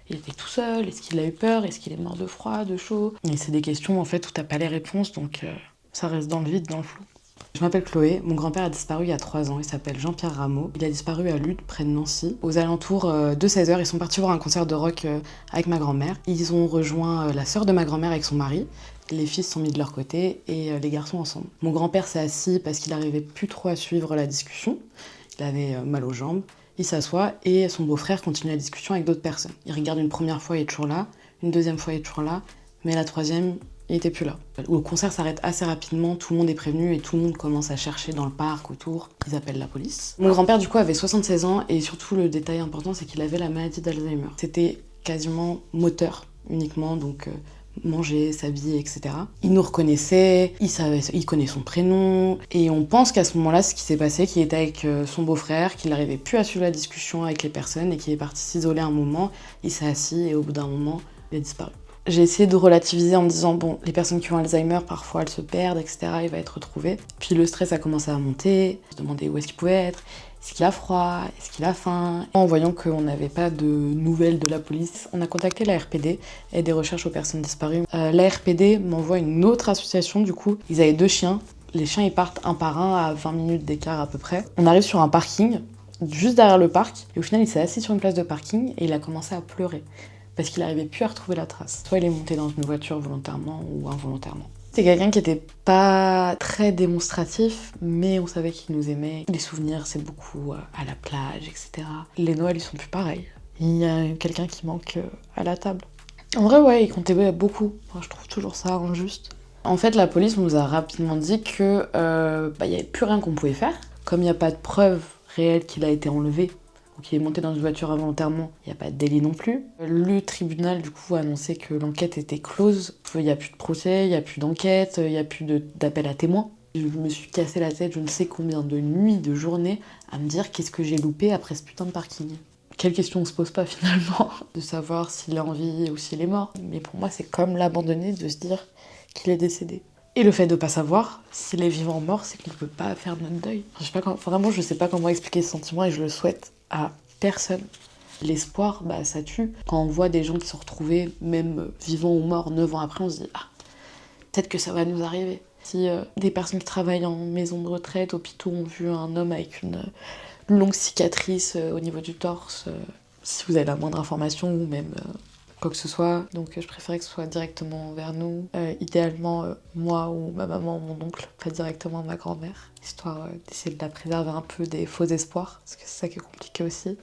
Il était tout seul, est-ce qu'il a eu peur, est-ce qu'il est mort de froid, de chaud? Et c'est des questions en fait où t'as pas les réponses, donc ça reste dans le vide, dans le flou. Je m'appelle Chloé, mon grand-père a disparu il y a 3 ans, il s'appelle Jean-Pierre Rameau. Il a disparu à Lude, près de Nancy. Aux alentours de 16h, ils sont partis voir un concert de rock avec ma grand-mère. Ils ont rejoint la sœur de ma grand-mère avec son mari. Les fils sont mis de leur côté et les garçons ensemble. Mon grand-père s'est assis parce qu'il n'arrivait plus trop à suivre la discussion. Il avait mal aux jambes. Il s'assoit et son beau-frère continue la discussion avec d'autres personnes. Il regarde une première fois, il est toujours là. Une deuxième fois, il est toujours là. Mais la troisième, il était plus là. Le concert s'arrête assez rapidement, tout le monde est prévenu et tout le monde commence à chercher dans le parc autour. Ils appellent la police. Mon grand-père du coup avait 76 ans et surtout le détail important c'est qu'il avait la maladie d'Alzheimer. C'était quasiment moteur uniquement, donc manger, s'habiller, etc. Il nous reconnaissait, il connaît son prénom et on pense qu'à ce moment-là, ce qui s'est passé, qu'il était avec son beau-frère, qu'il n'arrivait plus à suivre la discussion avec les personnes et qu'il est parti s'isoler un moment, il s'est assis et au bout d'un moment, il a disparu. J'ai essayé de relativiser en me disant, bon, les personnes qui ont Alzheimer, parfois elles se perdent, etc., il va être retrouvé. Puis le stress a commencé à monter, je me demandais où est-ce qu'il pouvait être, est-ce qu'il a froid, est-ce qu'il a faim. En voyant qu'on n'avait pas de nouvelles de la police, on a contacté la RPD, et des recherches aux personnes disparues. La RPD m'envoie une autre association, du coup, ils avaient 2 chiens. Les chiens, ils partent un par un à 20 minutes d'écart à peu près. On arrive sur un parking, juste derrière le parc, et au final, il s'est assis sur une place de parking et il a commencé à pleurer. Parce qu'il n'arrivait plus à retrouver la trace. Soit il est monté dans une voiture volontairement ou involontairement. C'est quelqu'un qui était pas très démonstratif, mais on savait qu'il nous aimait. Les souvenirs, c'est beaucoup à la plage, etc. Les Noëls, ils sont plus pareils. Il y a quelqu'un qui manque à la table. En vrai, ouais, il comptait beaucoup. Enfin, je trouve toujours ça injuste. En fait, la police nous a rapidement dit que y avait plus rien qu'on pouvait faire. Comme il n'y a pas de preuve réelle qu'il a été enlevé, ou qu'il est monté dans une voiture involontairement, il n'y a pas de délit non plus. Le tribunal, du coup, a annoncé que l'enquête était close. Il n'y a plus de procès, il n'y a plus d'enquête, il n'y a plus d'appel à témoins. Je me suis cassé la tête je ne sais combien de nuits, de journées, à me dire qu'est-ce que j'ai loupé après ce putain de parking. Quelle question on se pose pas finalement, de savoir s'il est en vie ou s'il est mort. Mais pour moi, c'est comme l'abandonner de se dire qu'il est décédé. Et le fait de pas savoir s'il est vivant ou mort, c'est qu'on ne peut pas faire notre deuil. Vraiment, je sais pas comment expliquer ce sentiment et je le souhaite à personne. L'espoir, ça tue. Quand on voit des gens qui sont retrouvés, même vivants ou morts, 9 ans après, on se dit « Ah, peut-être que ça va nous arriver ». Si des personnes qui travaillent en maison de retraite, hôpitaux, ont vu un homme avec une longue cicatrice au niveau du torse, si vous avez la moindre information ou même quoi que ce soit. Donc je préférais que ce soit directement vers nous. Idéalement, moi ou ma maman ou mon oncle, pas directement ma grand-mère. Histoire d'essayer de la préserver un peu des faux espoirs, parce que c'est ça qui est compliqué aussi.